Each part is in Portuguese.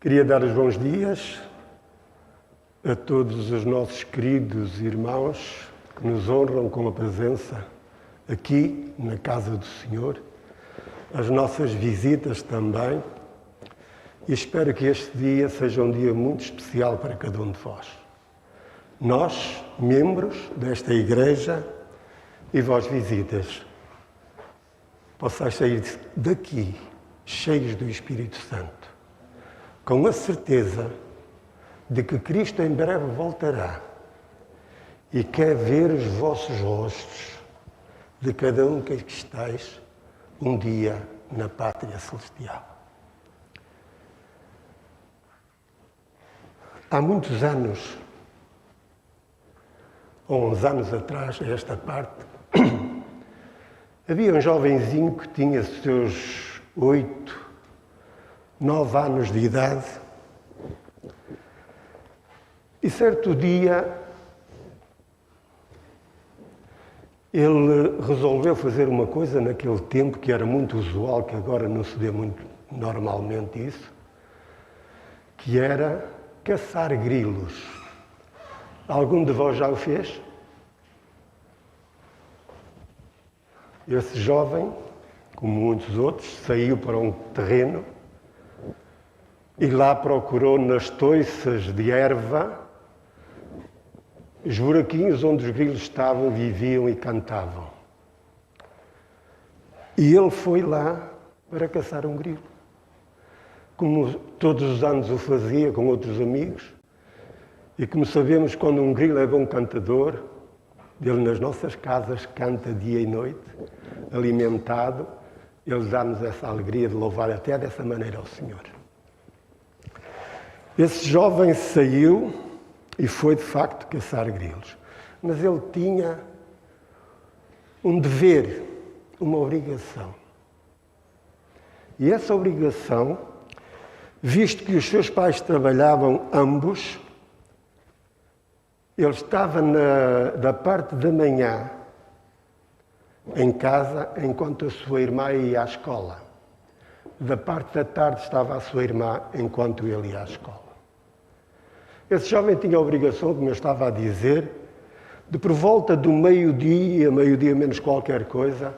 Queria dar os bons dias a todos os nossos queridos irmãos que nos honram com a presença aqui na casa do Senhor, as nossas visitas também, e espero que este dia seja um dia muito especial para cada um de vós. Nós, membros desta Igreja, e vós visitas, possais sair daqui cheios do Espírito Santo, com a certeza de que Cristo em breve voltará e quer ver os vossos rostos de cada um que aqui estáis um dia na Pátria Celestial. Há muitos anos, ou uns anos atrás, a esta parte, havia um jovenzinho que tinha seus 8, 9 anos de idade e certo dia ele resolveu fazer uma coisa naquele tempo que era muito usual, que agora não se vê muito normalmente isso, que era caçar grilos. Algum de vós já o fez? Esse jovem, como muitos outros, saiu para um terreno e lá procurou nas toiças de erva os buraquinhos onde os grilos estavam, viviam e cantavam. E ele foi lá para caçar um grilo, como todos os anos o fazia com outros amigos. E como sabemos, quando um grilo é bom cantador, ele nas nossas casas canta dia e noite, alimentado, ele dá-nos essa alegria de louvar até dessa maneira ao Senhor. Esse jovem saiu e foi de facto caçar grilos, mas ele tinha um dever, uma obrigação. E essa obrigação, visto que os seus pais trabalhavam ambos, ele estava da parte da manhã em casa, enquanto a sua irmã ia à escola. Da parte da tarde estava a sua irmã, enquanto ele ia à escola. Esse jovem tinha a obrigação, como eu estava a dizer, de por volta do meio-dia menos qualquer coisa,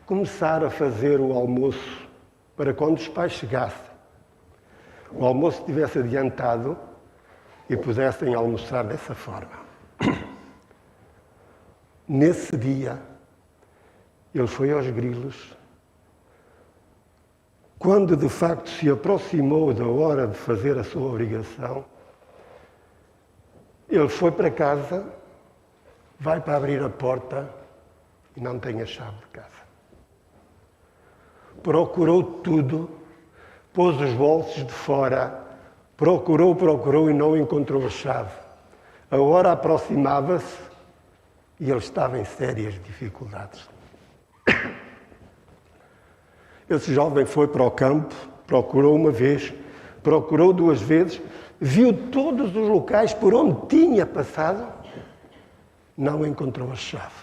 começar a fazer o almoço para quando os pais chegassem. O almoço estivesse adiantado e pudessem almoçar dessa forma. Nesse dia, ele foi aos grilos. Quando de facto se aproximou da hora de fazer a sua obrigação, ele foi para casa, vai para abrir a porta e não tem a chave de casa. Procurou tudo, pôs os bolsos de fora, procurou e não encontrou a chave. A hora aproximava-se e ele estava em sérias dificuldades. Esse jovem foi para o campo, procurou uma vez, procurou 2 vezes, viu todos os locais por onde tinha passado, não encontrou a chave.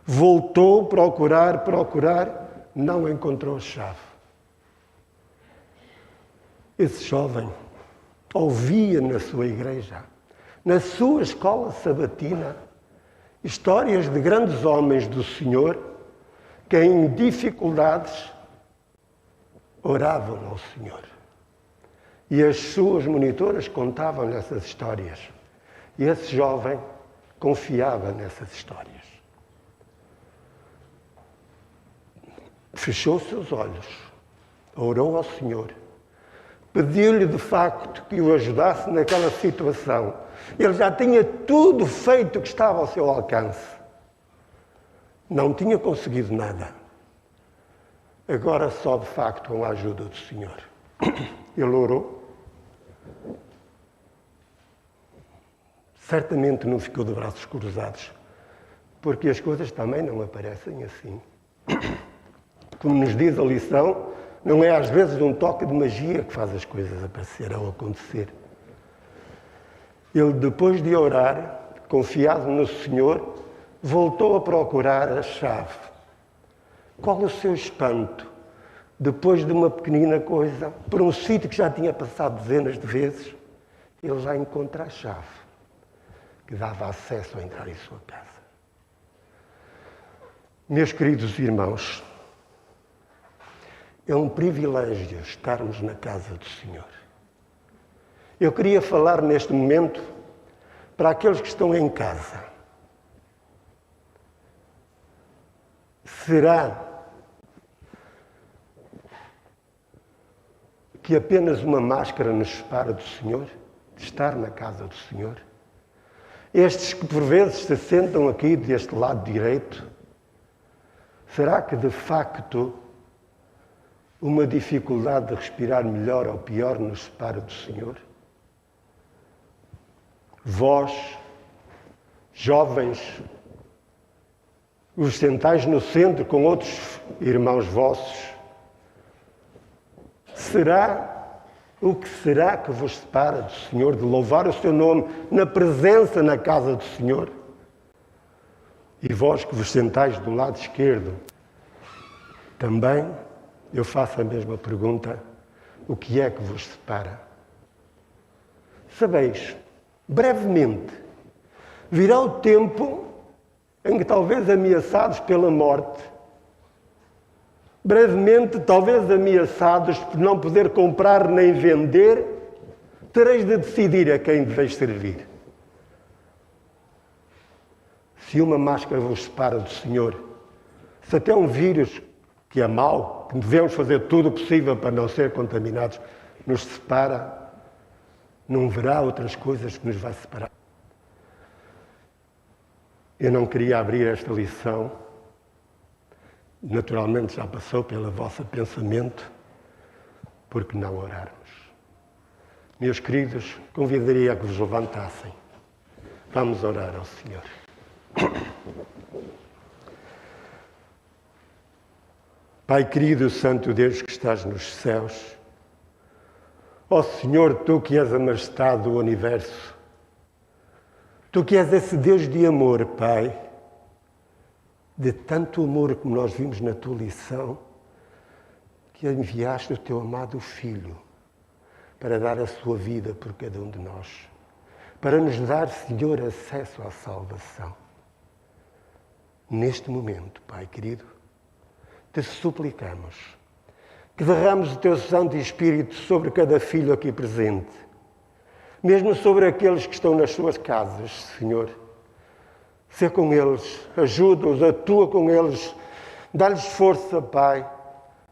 Voltou a procurar, não encontrou a chave. Esse jovem ouvia na sua igreja, na sua escola sabatina, histórias de grandes homens do Senhor que em dificuldades oravam ao Senhor. E as suas monitoras contavam-lhe essas histórias. E esse jovem confiava nessas histórias. Fechou seus olhos, orou ao Senhor, pediu-lhe de facto que o ajudasse naquela situação. Ele já tinha tudo feito que estava ao seu alcance. Não tinha conseguido nada. Agora só de facto com a ajuda do Senhor. Ele orou. Certamente não ficou de braços cruzados, porque as coisas também não aparecem assim. Como nos diz a lição, não é às vezes um toque de magia que faz as coisas aparecer ou acontecer. Ele, depois de orar, confiado no Senhor, voltou a procurar a chave. Qual o seu espanto depois de uma pequenina coisa, por um sítio que já tinha passado dezenas de vezes, ele já encontra a chave que dava acesso a entrar em sua casa. Meus queridos irmãos, é um privilégio estarmos na casa do Senhor. Eu queria falar neste momento para aqueles que estão em casa. Será que apenas uma máscara nos separa do Senhor, de estar na casa do Senhor? Estes que por vezes se sentam aqui deste lado direito, será que de facto uma dificuldade de respirar melhor ou pior nos separa do Senhor? Vós, jovens, os sentais no centro com outros irmãos vossos, o que será que vos separa do Senhor, de louvar o seu nome na presença na casa do Senhor? E vós que vos sentais do lado esquerdo, também eu faço a mesma pergunta: o que é que vos separa? Sabeis, brevemente, virá o tempo em que, talvez ameaçados pela morte, brevemente, talvez ameaçados por não poder comprar nem vender, tereis de decidir a quem deveis servir. Se uma máscara vos separa do Senhor, se até um vírus que é mau, que devemos fazer tudo o possível para não ser contaminados, nos separa, não verá outras coisas que nos vai separar. Eu não queria abrir esta lição, naturalmente já passou pelo vosso pensamento, por que não orarmos? Meus queridos, convidaria a que vos levantassem. Vamos orar ao Senhor. Pai querido, Santo Deus que estás nos céus, ó Senhor, Tu que és a majestade do universo, Tu que és esse Deus de amor, Pai, de tanto amor como nós vimos na Tua lição, que enviaste o Teu amado Filho para dar a sua vida por cada um de nós, para nos dar, Senhor, acesso à salvação. Neste momento, Pai querido, te suplicamos que derrames o Teu Santo Espírito sobre cada filho aqui presente, mesmo sobre aqueles que estão nas suas casas, Senhor. Sê com eles, ajuda-os, atua com eles, dá-lhes força, Pai,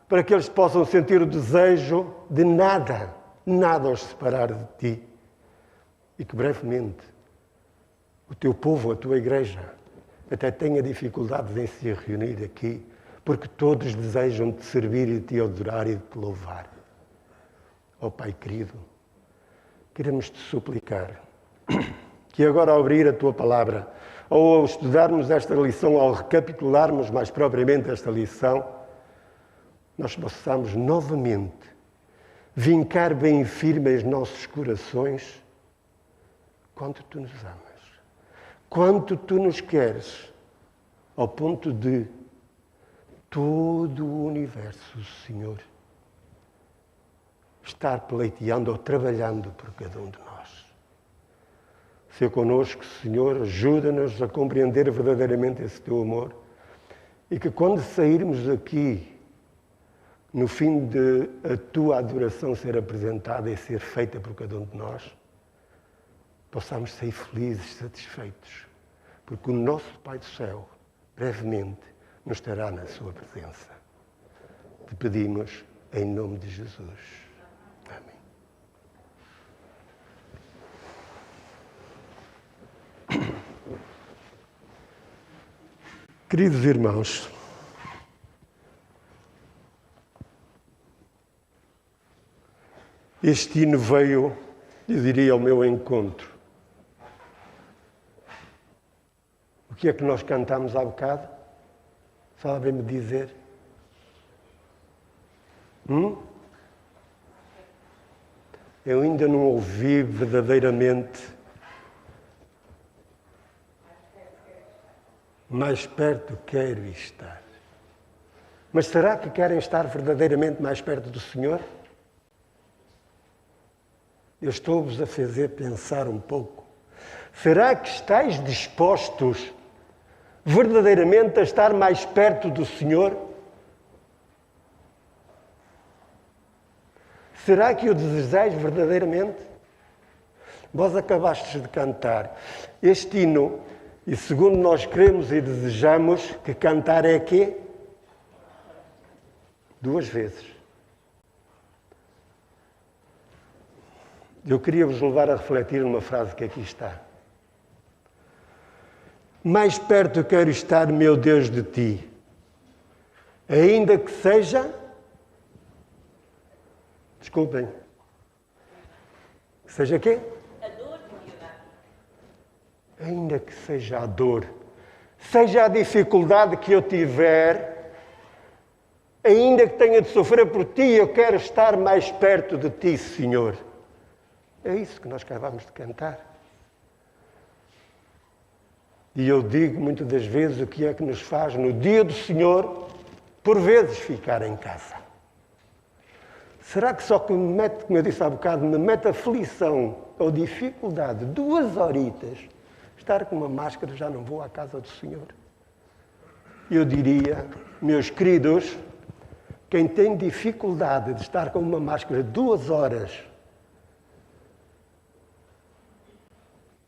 para que eles possam sentir o desejo de nada os separar de Ti. E que brevemente o Teu povo, a Tua Igreja, até tenha dificuldades em se reunir aqui, porque todos desejam Te servir e Te adorar e Te louvar. Ó Pai querido, queremos Te suplicar que agora, ao abrir a Tua palavra, ou ao estudarmos esta lição, ao recapitularmos mais propriamente esta lição, nós possamos novamente vincar bem firme os nossos corações quanto Tu nos amas, quanto Tu nos queres, ao ponto de todo o universo, Senhor, estar pleiteando ou trabalhando por cada um de nós. Sê connosco, Senhor, ajuda-nos a compreender verdadeiramente esse Teu amor e que quando sairmos daqui, no fim de a Tua adoração ser apresentada e ser feita por cada um de nós, possamos sair felizes, satisfeitos, porque o nosso Pai do Céu, brevemente, nos estará na Sua presença. Te pedimos em nome de Jesus. Amém. Queridos irmãos, este hino veio, eu diria, ao meu encontro. O que é que nós cantamos há bocado? Sabem-me dizer? Eu ainda não ouvi verdadeiramente. Mais perto quero estar. Mas será que querem estar verdadeiramente mais perto do Senhor? Eu estou-vos a fazer pensar um pouco. Será que estáis dispostos verdadeiramente a estar mais perto do Senhor? Será que o desejais verdadeiramente? Vós acabastes de cantar este hino e segundo nós queremos e desejamos que cantar é quê? 2 vezes. Eu queria vos levar a refletir numa frase que aqui está. Mais perto quero estar, meu Deus, de ti, ainda que seja... Desculpem. Seja quê? A dor de Deus. Ainda que seja a dor, seja a dificuldade que eu tiver, ainda que tenha de sofrer por ti, eu quero estar mais perto de ti, Senhor. É isso que nós acabamos de cantar. E eu digo muitas das vezes o que é que nos faz no dia do Senhor, por vezes, ficar em casa. Será que só que me mete, como eu disse há bocado, me mete aflição ou dificuldade, 2 horitas, estar com uma máscara, já não vou à casa do Senhor? Eu diria, meus queridos, quem tem dificuldade de estar com uma máscara 2 horas,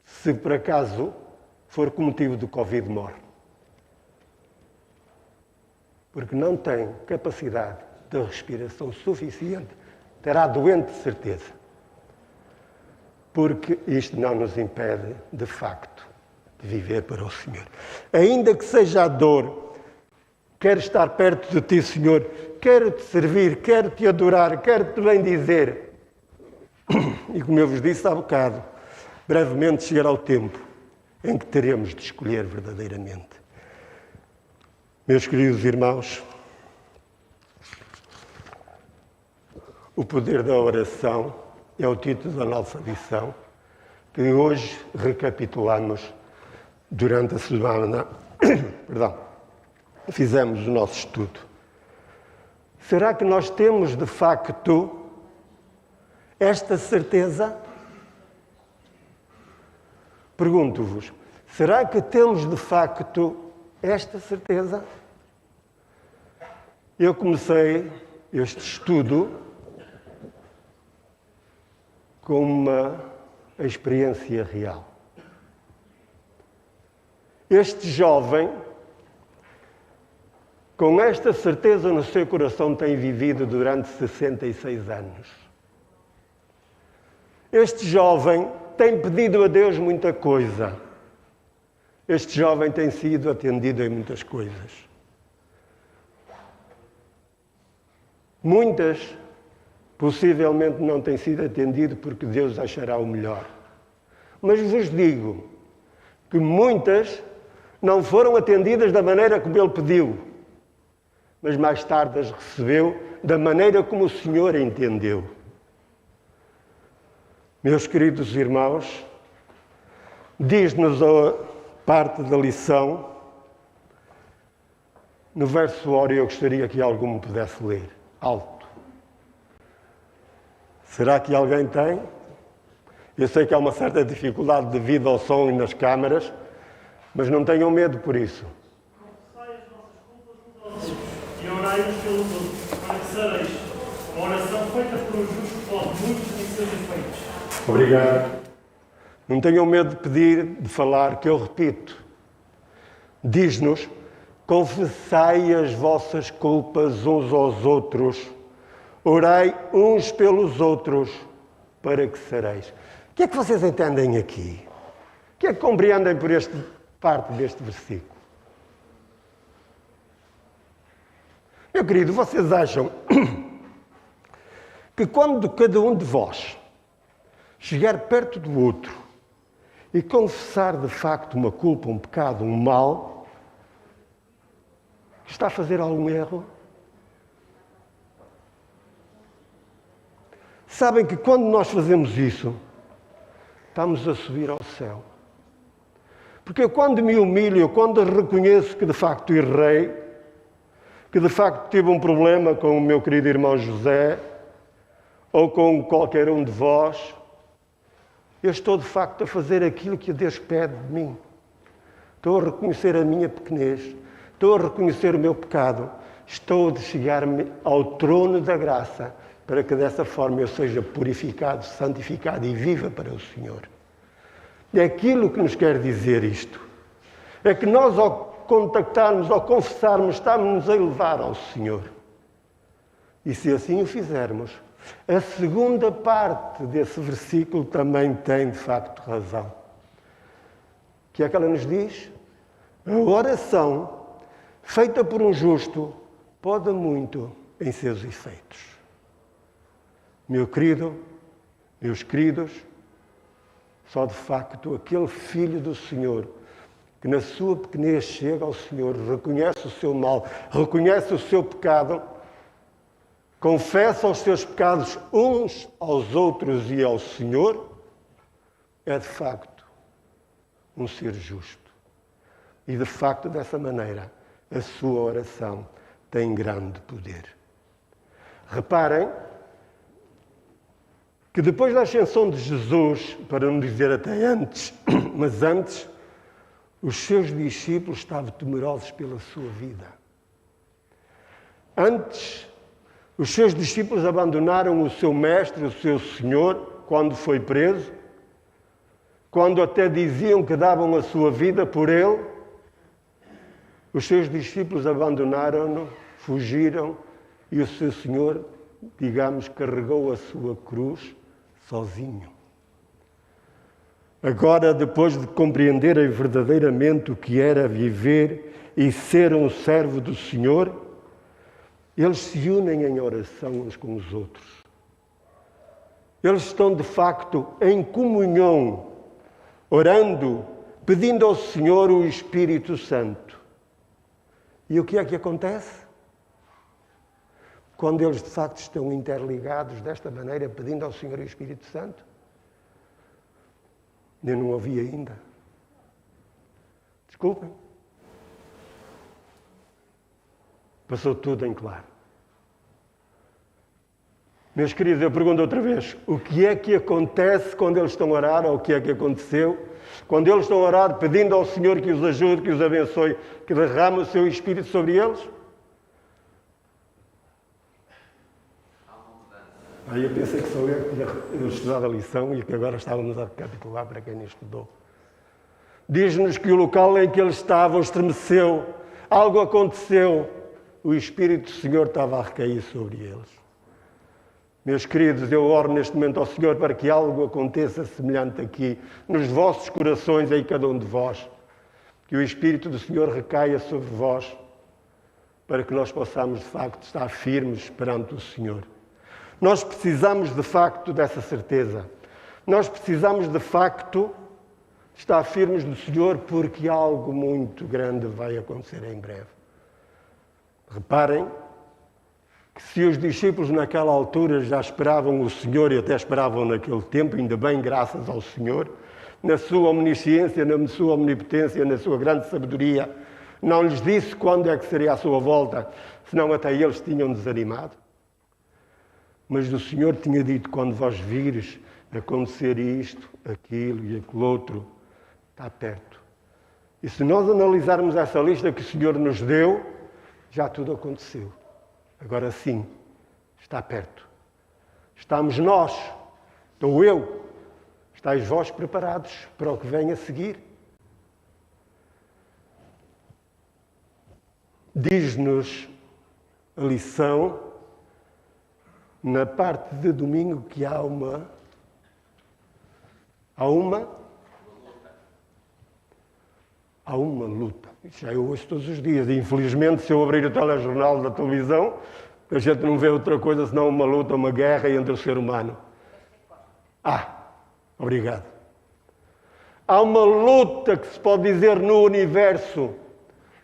se por acaso for com motivo do Covid, morre. Porque não tem capacidade de respiração suficiente, terá doente de certeza. Porque isto não nos impede, de facto, de viver para o Senhor. Ainda que seja a dor, quero estar perto de ti, Senhor, quero-te servir, quero-te adorar, quero-te bendizer. E como eu vos disse há bocado, brevemente chegará o tempo em que teremos de escolher verdadeiramente. Meus queridos irmãos, o poder da oração é o título da nossa lição, que hoje recapitulamos durante a semana. Fizemos o nosso estudo. Será que nós temos, de facto, esta certeza? Pergunto-vos, será que temos, de facto, esta certeza? Eu comecei este estudo com uma experiência real. Este jovem, com esta certeza no seu coração, tem vivido durante 66 anos. Este jovem tem pedido a Deus muita coisa. Este jovem tem sido atendido em muitas coisas. Muitas, possivelmente, não têm sido atendido porque Deus achará o melhor. Mas vos digo que muitas não foram atendidas da maneira como ele pediu, mas mais tarde as recebeu da maneira como o Senhor entendeu. Meus queridos irmãos, diz-nos a parte da lição, no verso ora, eu gostaria que algum me pudesse ler, alto. Será que alguém tem? Eu sei que há uma certa dificuldade devido ao som e nas câmaras, mas não tenham medo por isso. Confessai as vossas culpas uns aos outros e orai-vos pelos outros, para que sareis. Uma oração feita por um justo pode muitos de seus efeitos. Obrigado. Não tenham medo de pedir, de falar, que eu repito. Diz-nos, confessai as vossas culpas uns aos outros, orai uns pelos outros, para que sareis. O que é que vocês entendem aqui? O que é que compreendem por esta parte deste versículo? Meu querido, vocês acham que quando cada um de vós chegar perto do outro e confessar de facto uma culpa, um pecado, um mal, está a fazer algum erro? Sabem que quando nós fazemos isso, estamos a subir ao céu. Porque eu, quando me humilho, quando reconheço que de facto errei, que de facto tive um problema com o meu querido irmão José, ou com qualquer um de vós, eu estou de facto a fazer aquilo que Deus pede de mim. Estou a reconhecer a minha pequenez, estou a reconhecer o meu pecado, estou a chegar-me ao trono da graça, para que dessa forma eu seja purificado, santificado e viva para o Senhor. É aquilo que nos quer dizer isto. É que nós, ao contactarmos, ao confessarmos, estamos-nos a elevar ao Senhor. E se assim o fizermos, a segunda parte desse versículo também tem, de facto, razão. Que é que ela nos diz? A oração feita por um justo pode muito em seus efeitos. Meu querido, meus queridos, só de facto aquele filho do Senhor que na sua pequenez chega ao Senhor, reconhece o seu mal, reconhece o seu pecado, confessa os seus pecados uns aos outros e ao Senhor, é de facto um ser justo. E de facto, dessa maneira, a sua oração tem grande poder. Reparem que depois da ascensão de Jesus, para não dizer até antes, mas antes, os seus discípulos estavam temerosos pela sua vida. Antes, os seus discípulos abandonaram o seu mestre, o seu Senhor, quando foi preso, quando até diziam que davam a sua vida por ele. Os seus discípulos abandonaram-no, fugiram, e o seu Senhor, digamos, carregou a sua cruz sozinho. Agora, depois de compreenderem verdadeiramente o que era viver e ser um servo do Senhor, eles se unem em oração uns com os outros. Eles estão, de facto, em comunhão, orando, pedindo ao Senhor o Espírito Santo. E o que é que acontece? Quando eles, de facto, estão interligados desta maneira, pedindo ao Senhor o Espírito Santo, eu não ouvi ainda. Desculpem. Passou tudo em claro. Meus queridos, eu pergunto outra vez, o que é que acontece quando eles estão a orar, ou o que é que aconteceu? Quando eles estão a orar, pedindo ao Senhor que os ajude, que os abençoe, que derrame o seu Espírito sobre eles? Aí eu pensei que sou eu que tinha estudado a lição e que agora estávamos a recapitular para quem não estudou. Diz-nos que o local em que eles estavam estremeceu, algo aconteceu, o Espírito do Senhor estava a recair sobre eles. Meus queridos, eu oro neste momento ao Senhor para que algo aconteça semelhante aqui, nos vossos corações, em cada um de vós. Que o Espírito do Senhor recaia sobre vós, para que nós possamos, de facto, estar firmes perante o Senhor. Nós precisamos, de facto, dessa certeza. Nós precisamos, de facto, estar firmes no Senhor, porque algo muito grande vai acontecer em breve. Reparem que se os discípulos naquela altura já esperavam o Senhor, e até esperavam naquele tempo, ainda bem graças ao Senhor, na sua omnisciência, na sua omnipotência, na sua grande sabedoria, não lhes disse quando é que seria a sua volta, senão até eles tinham desanimado. Mas o Senhor tinha dito, quando vós vires acontecer isto, aquilo e aquilo outro, está perto. E se nós analisarmos essa lista que o Senhor nos deu, já tudo aconteceu. Agora sim, está perto. Estamos nós, estou eu, estáis vós preparados para o que vem a seguir? Diz-nos a lição, na parte de domingo, que há uma luta. Já eu ouço todos os dias. E, infelizmente, se eu abrir o telejornal da televisão, a gente não vê outra coisa senão uma luta, uma guerra entre o ser humano. Obrigado. Há uma luta que se pode dizer no universo,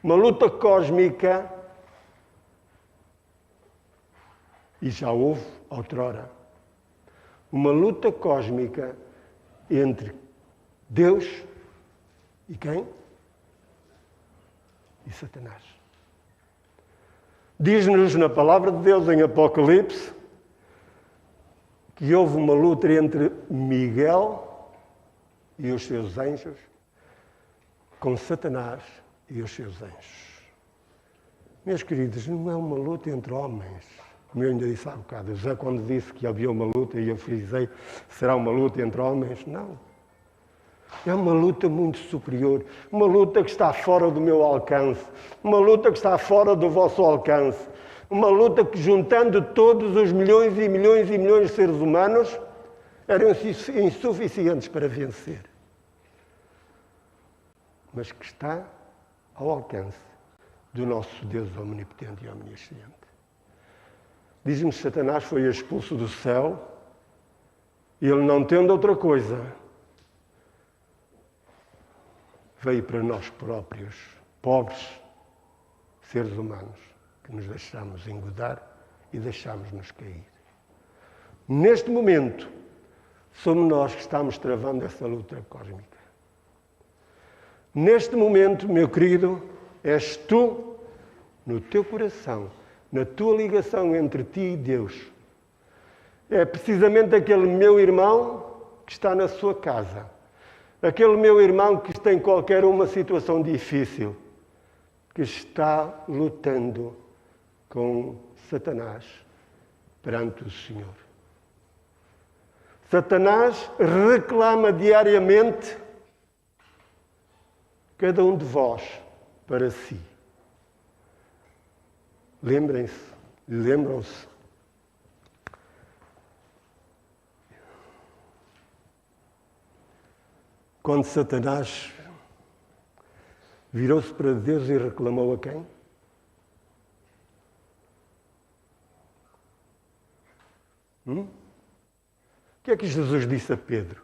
uma luta cósmica, e já houve outrora, uma luta cósmica entre Deus e quem? E Satanás. Diz-nos na palavra de Deus em Apocalipse que houve uma luta entre Miguel e os seus anjos com Satanás e os seus anjos. Meus queridos, não é uma luta entre homens. Como eu ainda disse há bocado, já quando disse que havia uma luta e eu frisei, será uma luta entre homens? Não. É uma luta muito superior, uma luta que está fora do meu alcance, uma luta que está fora do vosso alcance, uma luta que, juntando todos os milhões e milhões e milhões de seres humanos, eram insuficientes para vencer. Mas que está ao alcance do nosso Deus omnipotente e omnisciente. Diz-me que Satanás foi expulso do céu e ele, não tendo outra coisa, veio para nós próprios, pobres seres humanos, que nos deixamos engodar e deixamos-nos cair. Neste momento, somos nós que estamos travando essa luta cósmica. Neste momento, meu querido, és tu, no teu coração, na tua ligação entre ti e Deus. É precisamente aquele meu irmão que está na sua casa. Aquele meu irmão que está em qualquer uma situação difícil, que está lutando com Satanás perante o Senhor. Satanás reclama diariamente cada um de vós para si. Lembram-se quando Satanás virou-se para Deus e reclamou a quem? O que é que Jesus disse a Pedro?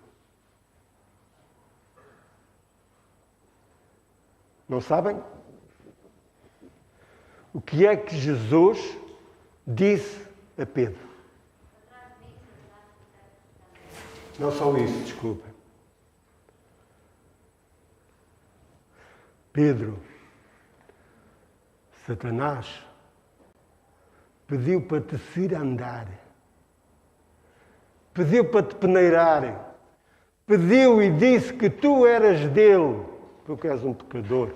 Não sabem? O que é que Jesus disse a Pedro? Não só isso, desculpa. Pedro, Satanás pediu para te cirandar, pediu para te peneirar, pediu e disse que tu eras dele, porque és um pecador.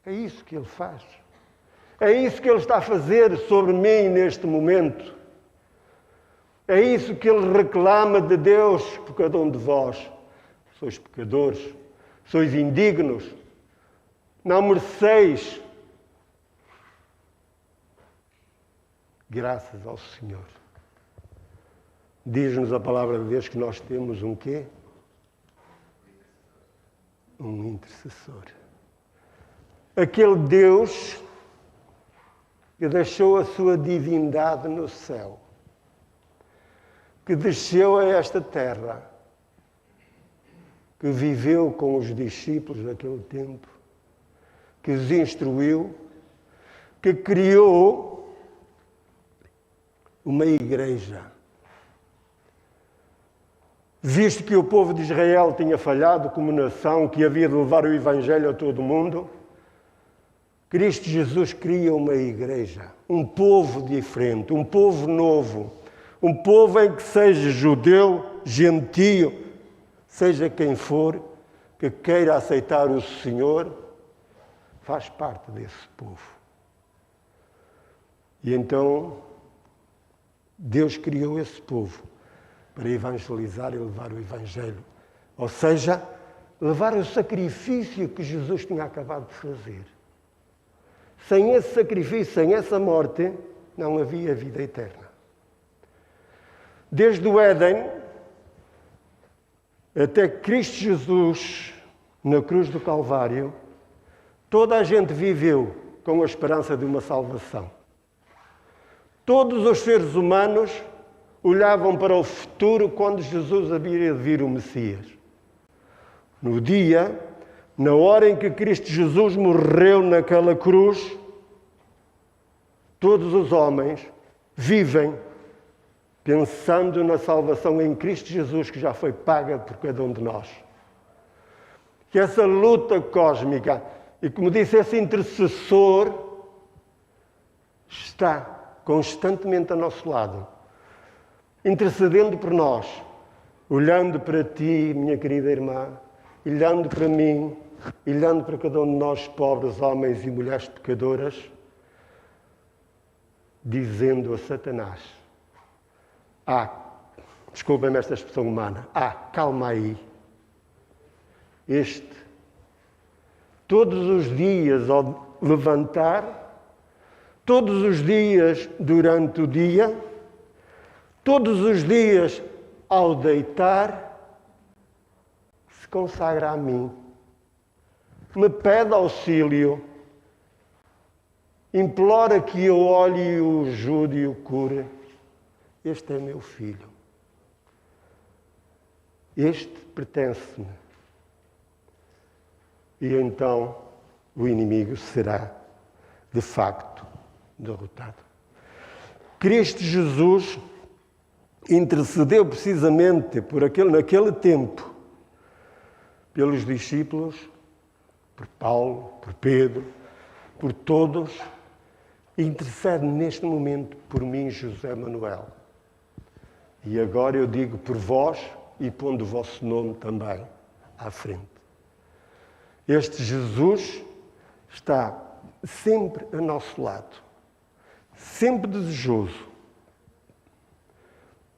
É isso que ele faz. É isso que ele está a fazer sobre mim neste momento. É isso que ele reclama de Deus por cada um de vós. Sois pecadores, sois indignos, não mereceis graças ao Senhor. Diz-nos a palavra de Deus que nós temos um quê? Um intercessor. Aquele Deus que deixou a sua divindade no céu, que desceu a esta terra, que viveu com os discípulos daquele tempo, que os instruiu, que criou uma igreja. Visto que o povo de Israel tinha falhado como nação, que havia de levar o Evangelho a todo o mundo, Cristo Jesus cria uma igreja, um povo diferente, um povo novo, um povo em que seja judeu, gentio, seja quem for, que queira aceitar o Senhor, faz parte desse povo. E então, Deus criou esse povo para evangelizar e levar o Evangelho. Ou seja, levar o sacrifício que Jesus tinha acabado de fazer. Sem esse sacrifício, sem essa morte, não havia vida eterna. Desde o Éden até Cristo Jesus, na cruz do Calvário, toda a gente viveu com a esperança de uma salvação. Todos os seres humanos olhavam para o futuro quando Jesus havia de vir o Messias. No dia, na hora em que Cristo Jesus morreu naquela cruz, todos os homens vivem pensando na salvação em Cristo Jesus, que já foi paga por cada um de nós. Que essa luta cósmica, E como disse, esse intercessor está constantemente ao nosso lado, intercedendo por nós, olhando para ti, minha querida irmã, olhando para mim, olhando para cada um de nós, pobres homens e mulheres pecadoras, dizendo a Satanás: desculpem-me esta expressão humana, calma aí. Todos os dias ao levantar, todos os dias durante o dia, todos os dias ao deitar, se consagra a mim, me pede auxílio, implora que eu olhe e o ajude e o cure. Este é meu filho. Este pertence-me. E então o inimigo será, de facto, derrotado. Cristo Jesus intercedeu precisamente naquele tempo pelos discípulos, por Paulo, por Pedro, por todos, e intercede neste momento por mim, José Manuel. E agora eu digo por vós e pondo o vosso nome também à frente. Este Jesus está sempre a nosso lado, sempre desejoso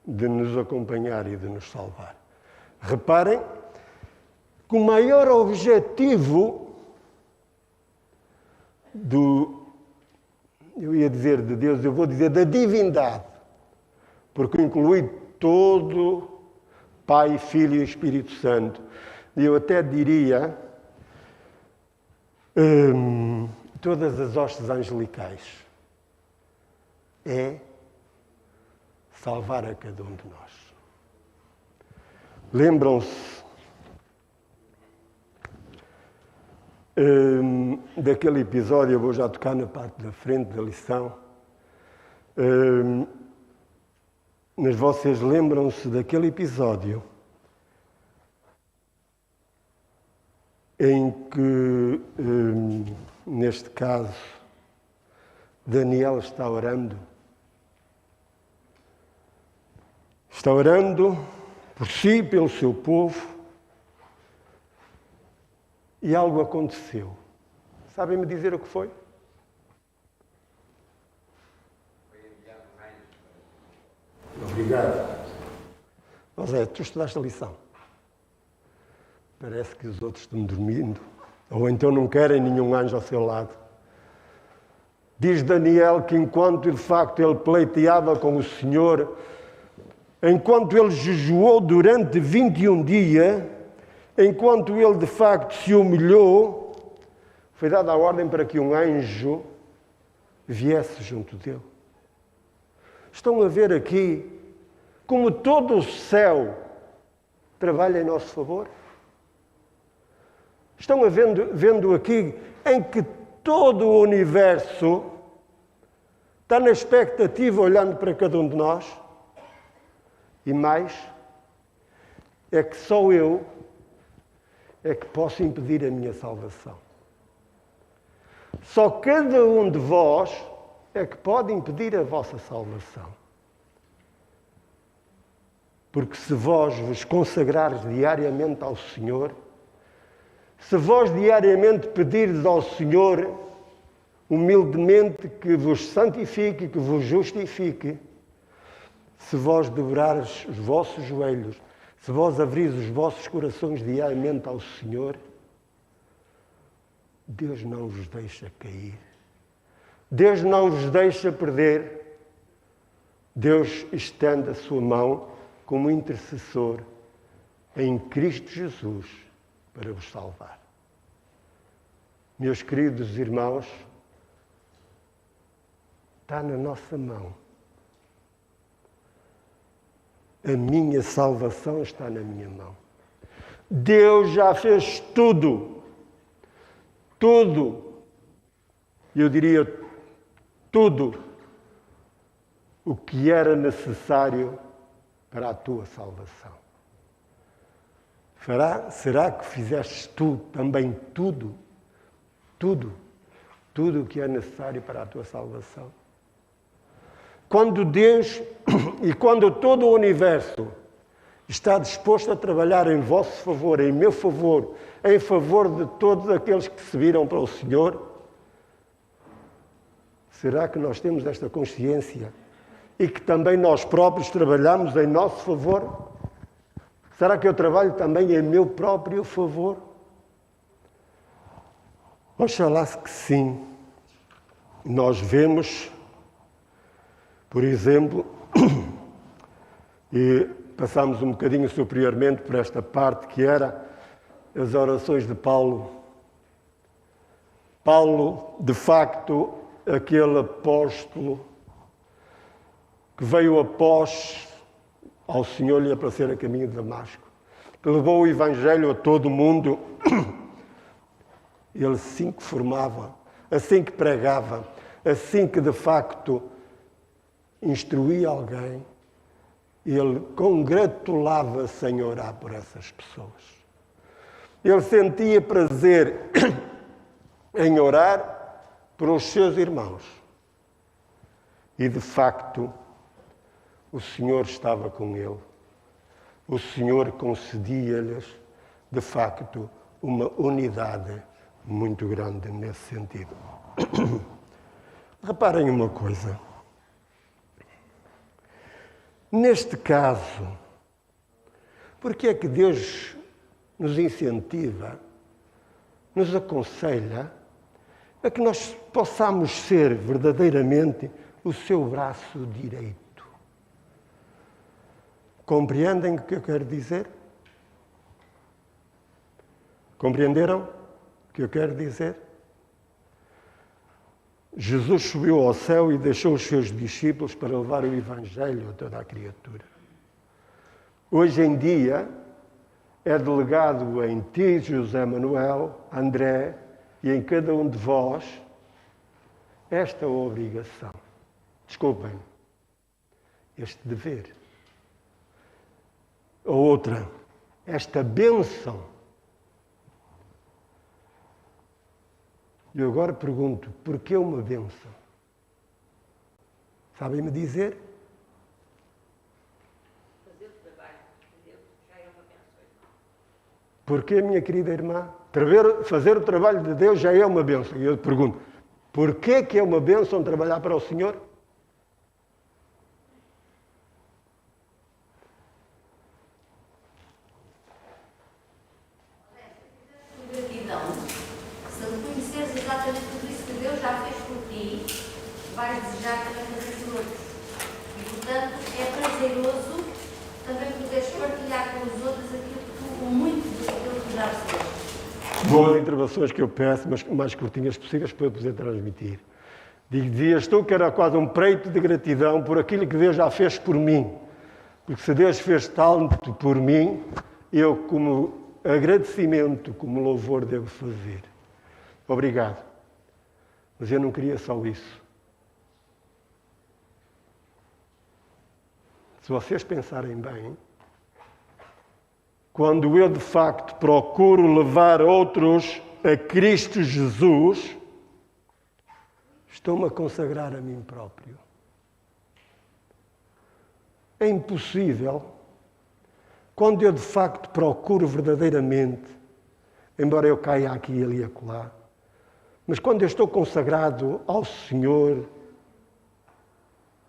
de nos acompanhar e de nos salvar. Reparem que o maior objetivo eu ia dizer de Deus, eu vou dizer da divindade, porque inclui todo Pai, Filho e Espírito Santo. E eu até diria todas as hostes angelicais. É salvar a cada um de nós. Lembram-se daquele episódio, eu vou já tocar na parte da frente da lição, mas vocês lembram-se daquele episódio em que, neste caso, Daniel está orando por si e pelo seu povo, e algo aconteceu. Sabem-me dizer o que foi? Obrigado. José, tu estudaste a lição. Parece que os outros estão dormindo, ou então não querem nenhum anjo ao seu lado. Diz Daniel que enquanto de facto ele pleiteava com o Senhor, enquanto ele jejuou durante 21 dias, enquanto ele de facto se humilhou, foi dada a ordem para que um anjo viesse junto dele. Estão a ver aqui como todo o céu trabalha em nosso favor? Estão a vendo aqui em que todo o universo está na expectativa, olhando para cada um de nós? E mais, é que só eu é que posso impedir a minha salvação. Só cada um de vós é que pode impedir a vossa salvação. Porque se vós vos consagrares diariamente ao Senhor, se vós diariamente pedirdes ao Senhor humildemente que vos santifique, que vos justifique, se vós dobrares os vossos joelhos, se vós abris os vossos corações diariamente ao Senhor, Deus não vos deixa cair. Deus não vos deixa perder. Deus estende a sua mão como intercessor em Cristo Jesus para vos salvar. Meus queridos irmãos, está na nossa mão. A minha salvação está na minha mão. Deus já fez tudo. Tudo. Eu diria tudo o que era necessário para a tua salvação. Será que fizeste tu também tudo tudo o que é necessário para a tua salvação. Quando Deus e quando todo o universo está disposto a trabalhar em vosso favor, em meu favor, em favor de todos aqueles que se viram para o Senhor, será que nós temos esta consciência e que também nós próprios trabalhamos em nosso favor? Será que eu trabalho também em meu próprio favor? Oxalá que sim. Nós vemos, por exemplo, e passamos um bocadinho superiormente por esta parte que era as orações de Paulo. Paulo, de facto, aquele apóstolo que veio após ao Senhor lhe aparecer a caminho de Damasco, que levou o Evangelho a todo o mundo. Ele assim que formava, assim que pregava, assim que de facto instruía alguém, ele congratulava-se em orar por essas pessoas. Ele sentia prazer em orar por os seus irmãos. E de facto, o Senhor estava com ele. O Senhor concedia-lhes, de facto, uma unidade muito grande nesse sentido. Reparem uma coisa. Neste caso, porque é que Deus nos incentiva, nos aconselha a que nós possamos ser verdadeiramente o seu braço direito? Compreendem o que eu quero dizer? Compreenderam o que eu quero dizer? Jesus subiu ao céu e deixou os seus discípulos para levar o Evangelho a toda a criatura. Hoje em dia, é delegado em ti, José Manuel, André, e em cada um de vós, esta obrigação. Desculpem, este dever. A outra, esta bênção. E eu agora pergunto, porquê uma bênção? Sabem-me dizer? Fazer o trabalho de Deus já é uma bênção. Porquê, minha querida irmã? Fazer o trabalho de Deus já é uma bênção. E eu te pergunto, porquê que é uma bênção trabalhar para o Senhor? Vais desejar também fazer por outros. E, portanto, é prazeroso também poderes partilhar com os outros aquilo que tu, muito do que tu já recebeste. Boas intervenções que eu peço, mas mais curtinhas possíveis para eu poder transmitir. Dizias tu que era quase um preito de gratidão por aquilo que Deus já fez por mim. Porque se Deus fez tanto por mim, eu, como agradecimento, como louvor, devo fazer. Obrigado. Mas eu não queria só isso. Se vocês pensarem bem, quando eu de facto procuro levar outros a Cristo Jesus, estou-me a consagrar a mim próprio. É impossível, quando eu de facto procuro verdadeiramente, embora eu caia aqui e ali e acolá, mas quando eu estou consagrado ao Senhor,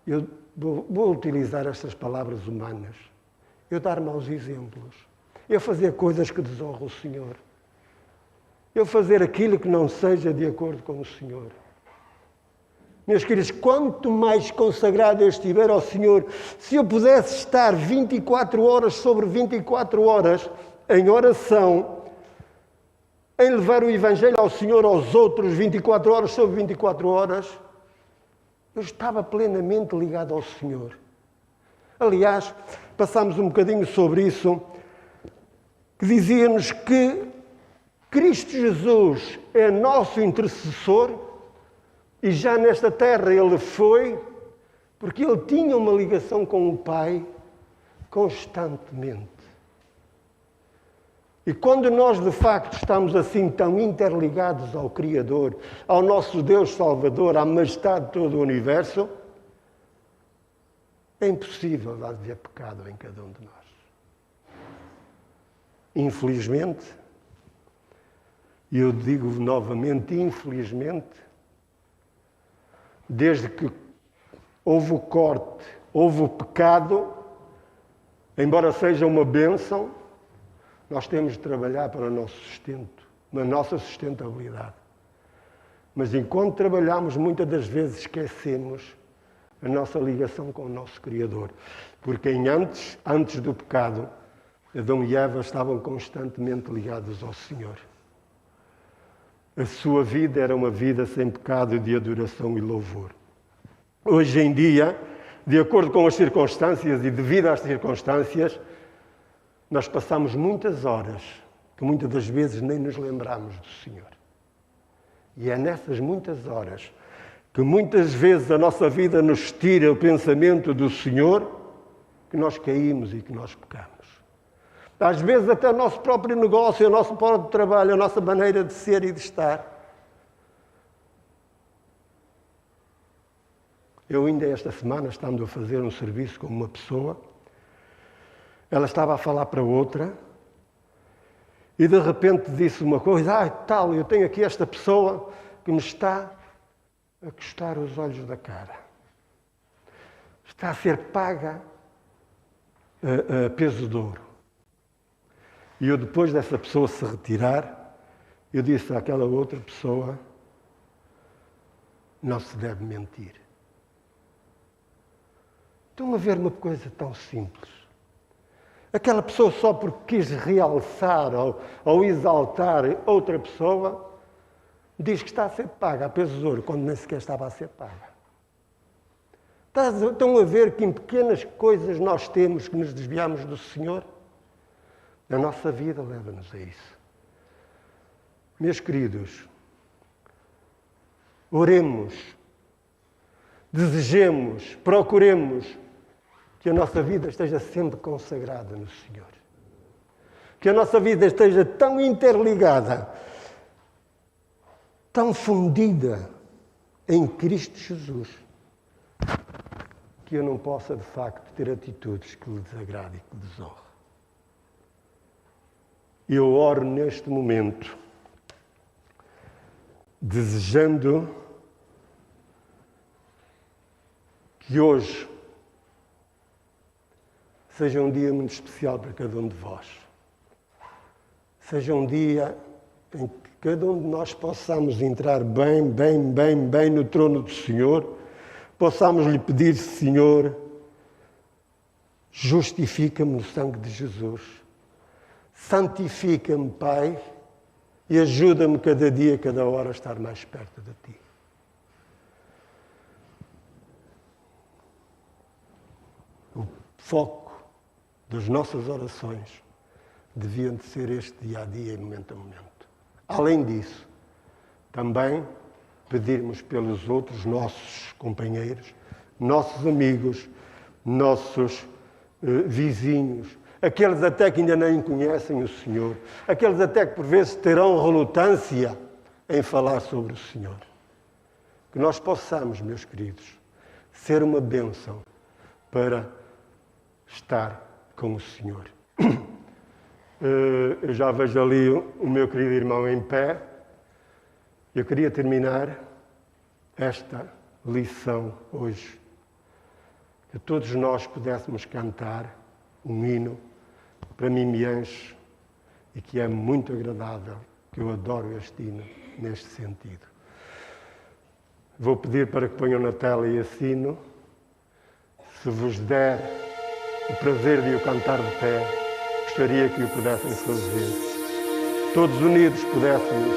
eu vou utilizar estas palavras humanas. Eu dar maus exemplos. Eu fazer coisas que desonram o Senhor. Eu fazer aquilo que não seja de acordo com o Senhor. Meus queridos, quanto mais consagrado eu estiver ao Senhor, se eu pudesse estar 24 horas sobre 24 horas em oração, em levar o Evangelho ao Senhor aos outros 24 horas sobre 24 horas, eu estava plenamente ligado ao Senhor. Aliás, passámos um bocadinho sobre isso, que dizia-nos que Cristo Jesus é nosso intercessor e já nesta terra Ele foi, porque Ele tinha uma ligação com o Pai constantemente. E quando nós, de facto, estamos assim tão interligados ao Criador, ao nosso Deus Salvador, à majestade de todo o universo, é impossível haver pecado em cada um de nós. Infelizmente, e eu digo novamente, infelizmente, desde que houve o corte, houve o pecado, embora seja uma bênção, nós temos de trabalhar para o nosso sustento, na nossa sustentabilidade. Mas enquanto trabalhamos, muitas das vezes esquecemos a nossa ligação com o nosso Criador. Porque antes do pecado, Adão e Eva estavam constantemente ligados ao Senhor. A sua vida era uma vida sem pecado de adoração e louvor. Hoje em dia, de acordo com as circunstâncias e devido às circunstâncias, nós passamos muitas horas que muitas das vezes nem nos lembramos do Senhor. E é nessas muitas horas que muitas vezes a nossa vida nos tira o pensamento do Senhor, que nós caímos e que nós pecamos. Às vezes até o nosso próprio negócio, o nosso próprio trabalho, a nossa maneira de ser e de estar. Eu ainda esta semana, estando a fazer um serviço com uma pessoa, ela estava a falar para outra e de repente disse uma coisa, tal, eu tenho aqui esta pessoa que me está a custar os olhos da cara. Está a ser paga a peso de ouro. E eu, depois dessa pessoa se retirar, eu disse àquela outra pessoa, não se deve mentir. Estão a ver uma coisa tão simples. Aquela pessoa só porque quis realçar ou exaltar outra pessoa, diz que está a ser paga a peso de ouro, quando nem sequer estava a ser paga. Estão a ver que em pequenas coisas nós temos que nos desviamos do Senhor? A nossa vida leva-nos a isso. Meus queridos, oremos, desejemos, procuremos que a nossa vida esteja sempre consagrada no Senhor. Que a nossa vida esteja tão interligada, tão fundida em Cristo Jesus, que eu não possa, de facto, ter atitudes que lhe desagradem e que lhe desonrem. Eu oro neste momento, desejando que hoje seja um dia muito especial para cada um de vós. Seja um dia em que cada um de nós possamos entrar bem no trono do Senhor, possamos lhe pedir, Senhor, justifica-me no sangue de Jesus. Santifica-me, Pai, e ajuda-me cada dia, cada hora a estar mais perto de Ti. O foco das nossas orações deviam de ser este dia a dia e momento a momento. Além disso, também pedirmos pelos outros nossos companheiros, nossos amigos, nossos vizinhos, aqueles até que ainda nem conhecem o Senhor, aqueles até que por vezes terão relutância em falar sobre o Senhor. Que nós possamos, meus queridos, ser uma bênção para estar com o Senhor. Eu já vejo ali o meu querido irmão em pé. Eu queria terminar esta lição hoje, que todos nós pudéssemos cantar um hino, para mim me enche e que é muito agradável, que eu adoro este hino neste sentido. Vou pedir para que ponham na tela esse hino. Se vos der o prazer de o cantar de pé, gostaria que o pudessem fazer. Todos unidos pudéssemos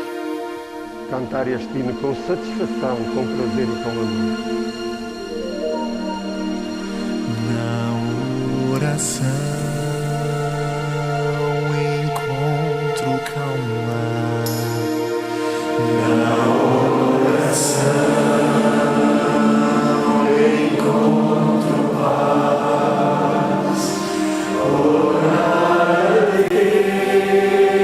cantar este hino com satisfação, com prazer e com amor. Na oração encontro calma. Na oração encontro paz. Orar a Deus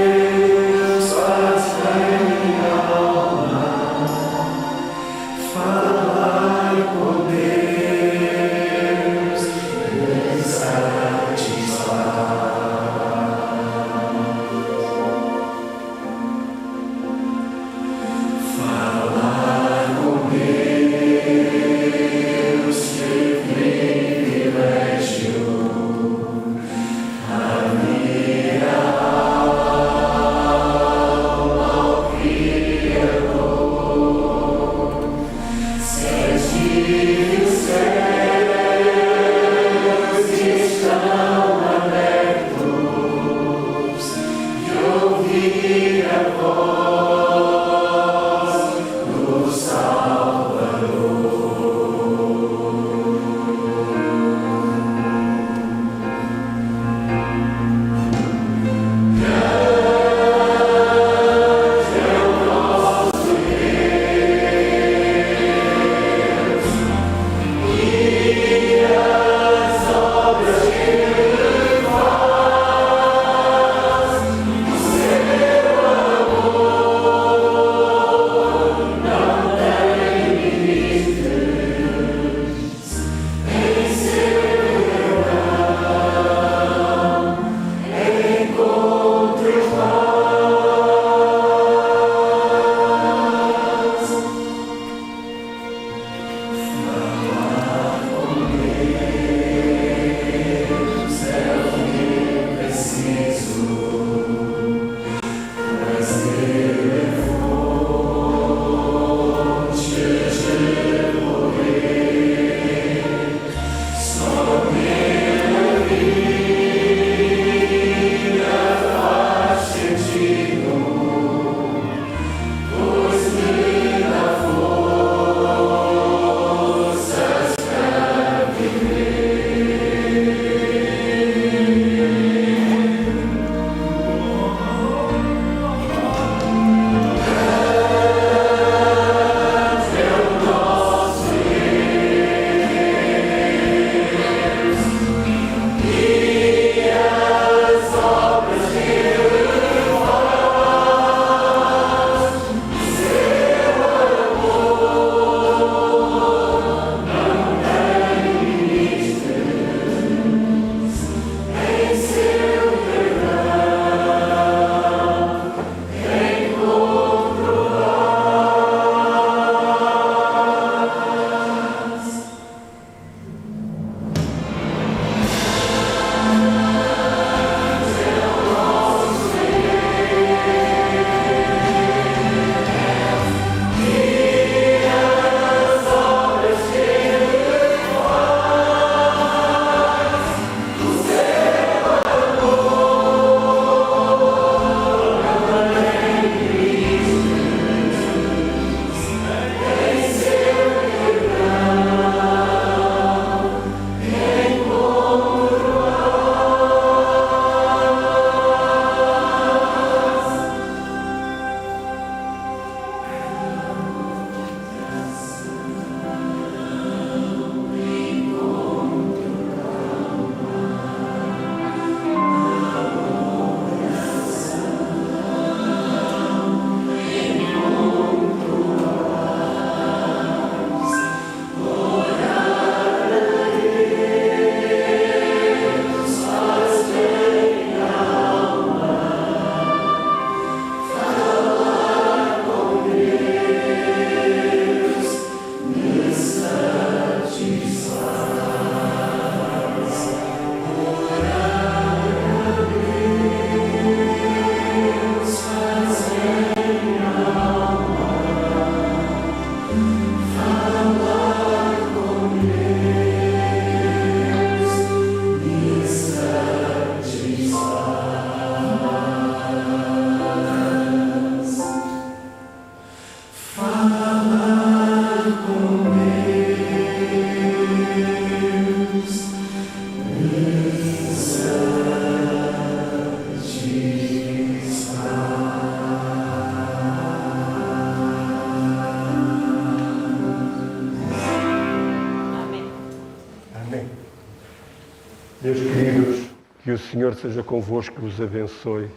Meus queridos, que o Senhor seja convosco e vos abençoe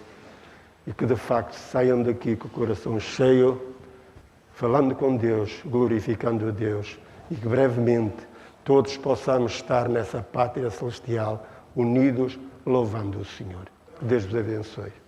e que de facto saiam daqui com o coração cheio, falando com Deus, glorificando a Deus e que brevemente todos possamos estar nessa pátria celestial unidos louvando o Senhor. Deus vos abençoe.